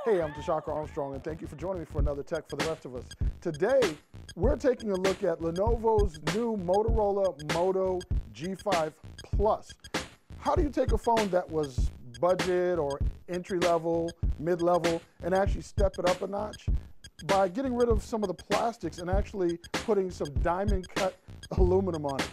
Hey, I'm Tashaka Armstrong, and thank you for joining me for another Tech for the Rest of Us. Today, we're taking a look at Lenovo's new Motorola Moto G5 Plus. How do you take a phone that was budget or entry-level, mid-level, and actually step it up a notch? By getting rid of some of the plastics and actually putting some diamond-cut aluminum on it,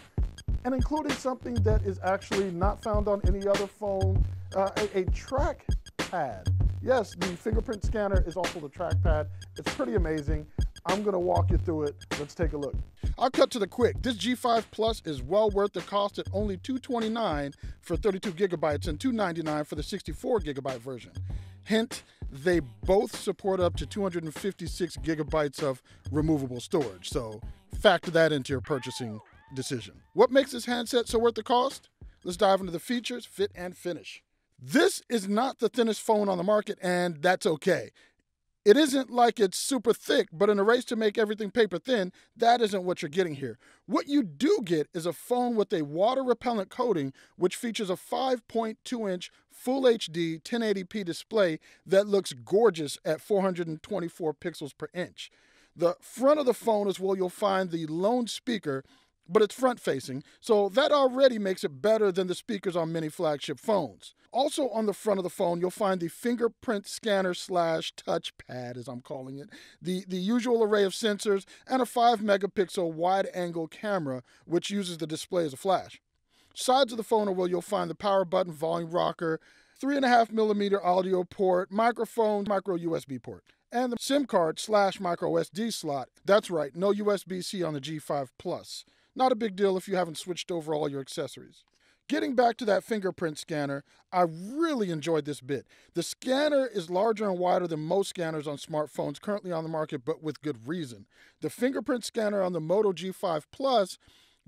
and including something that is actually not found on any other phone, a trackpad. Yes, the fingerprint scanner is also the trackpad. It's pretty amazing. I'm gonna walk you through it. Let's take a look. I'll cut to the quick. This G5 Plus is well worth the cost at only $229 for 32 gigabytes and $299 for the 64 gigabyte version. Hint, they both support up to 256 gigabytes of removable storage, so factor that into your purchasing decision. What makes this handset so worth the cost? Let's dive into the features, fit, and finish. This is not the thinnest phone on the market, and that's okay. It isn't like it's super thick, but in a race to make everything paper thin, that isn't what you're getting here. What you do get is a phone with a water-repellent coating, which features a 5.2-inch Full HD 1080p display that looks gorgeous at 424 pixels per inch. The front of the phone is where you'll find the lone speaker, but it's front-facing, so that already makes it better than the speakers on many flagship phones. Also on the front of the phone, you'll find the Fingerprint Scanner / touchpad, as I'm calling it, the usual array of sensors, and a 5-megapixel wide-angle camera, which uses the display as a flash. Sides of the phone are where you'll find the power button, volume rocker, 3.5mm audio port, microphone, micro USB port, and the SIM card / micro SD slot. That's right, no USB-C on the G5 Plus. Not a big deal if you haven't switched over all your accessories. Getting back to that fingerprint scanner, I really enjoyed this bit. The scanner is larger and wider than most scanners on smartphones currently on the market, but with good reason. The fingerprint scanner on the Moto G5 Plus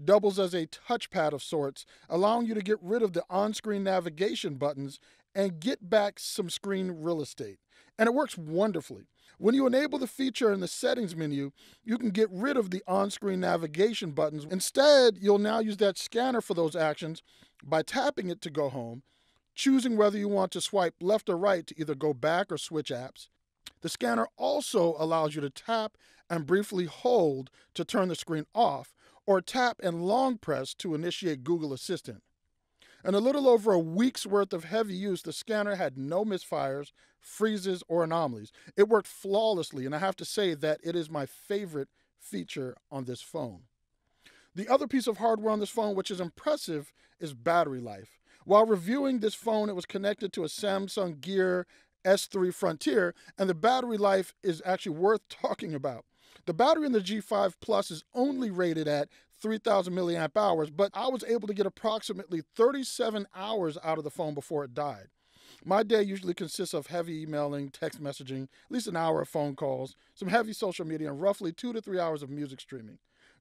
doubles as a touchpad of sorts, allowing you to get rid of the on-screen navigation buttons and get back some screen real estate. And it works wonderfully. When you enable the feature in the settings menu, you can get rid of the on-screen navigation buttons. Instead, you'll now use that scanner for those actions by tapping it to go home, choosing whether you want to swipe left or right to either go back or switch apps. The scanner also allows you to tap and briefly hold to turn the screen off, or tap and long press to initiate Google Assistant. In a little over a week's worth of heavy use, the scanner had no misfires, freezes, or anomalies. It worked flawlessly, and I have to say that it is my favorite feature on this phone. The other piece of hardware on this phone, which is impressive, is battery life. While reviewing this phone, it was connected to a Samsung Gear S3 Frontier, and the battery life is actually worth talking about. The battery in the G5 Plus is only rated at 3,000 milliamp hours, but I was able to get approximately 37 hours out of the phone before it died. My day usually consists of heavy emailing, text messaging, at least an hour of phone calls, some heavy social media, and roughly 2 to 3 hours of music streaming.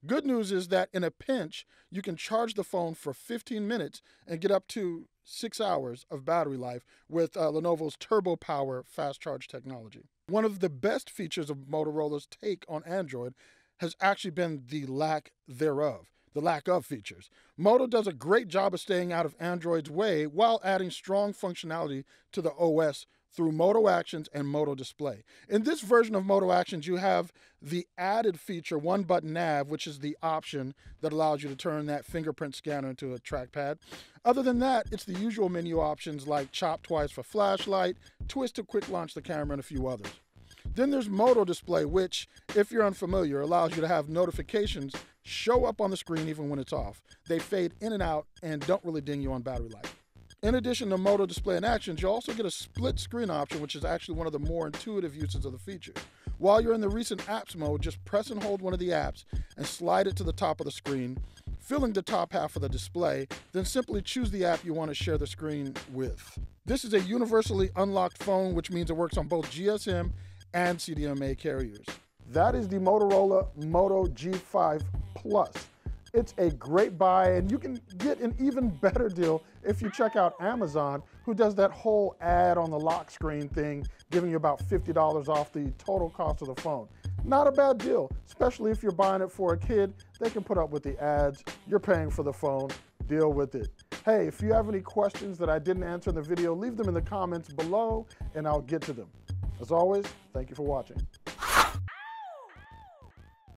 Good news is that in a pinch, you can charge the phone for 15 minutes and get up to 6 hours of battery life with Lenovo's Turbo Power fast charge technology. One of the best features of Motorola's take on Android has actually been the lack thereof, the lack of features. Moto does a great job of staying out of Android's way while adding strong functionality to the OS through Moto Actions and Moto Display. In this version of Moto Actions, you have the added feature, One Button Nav, which is the option that allows you to turn that fingerprint scanner into a trackpad. Other than that, it's the usual menu options like chop twice for flashlight, twist to quick launch the camera, and a few others. Then there's Moto Display, which, if you're unfamiliar, allows you to have notifications show up on the screen even when it's off. They fade in and out and don't really ding you on battery life. In addition to Moto Display and Actions, you also get a split screen option, which is actually one of the more intuitive uses of the feature. While you're in the recent apps mode, just press and hold one of the apps and slide it to the top of the screen, filling the top half of the display, then simply choose the app you want to share the screen with. This is a universally unlocked phone, which means it works on both GSM and CDMA carriers. That is the Motorola Moto G5 Plus. It's a great buy, and you can get an even better deal if you check out Amazon, who does that whole ad on the lock screen thing, giving you about $50 off the total cost of the phone. Not a bad deal, especially if you're buying it for a kid. They can put up with the ads. You're paying for the phone. Deal with it. Hey, if you have any questions that I didn't answer in the video, leave them in the comments below, and I'll get to them. As always, thank you for watching.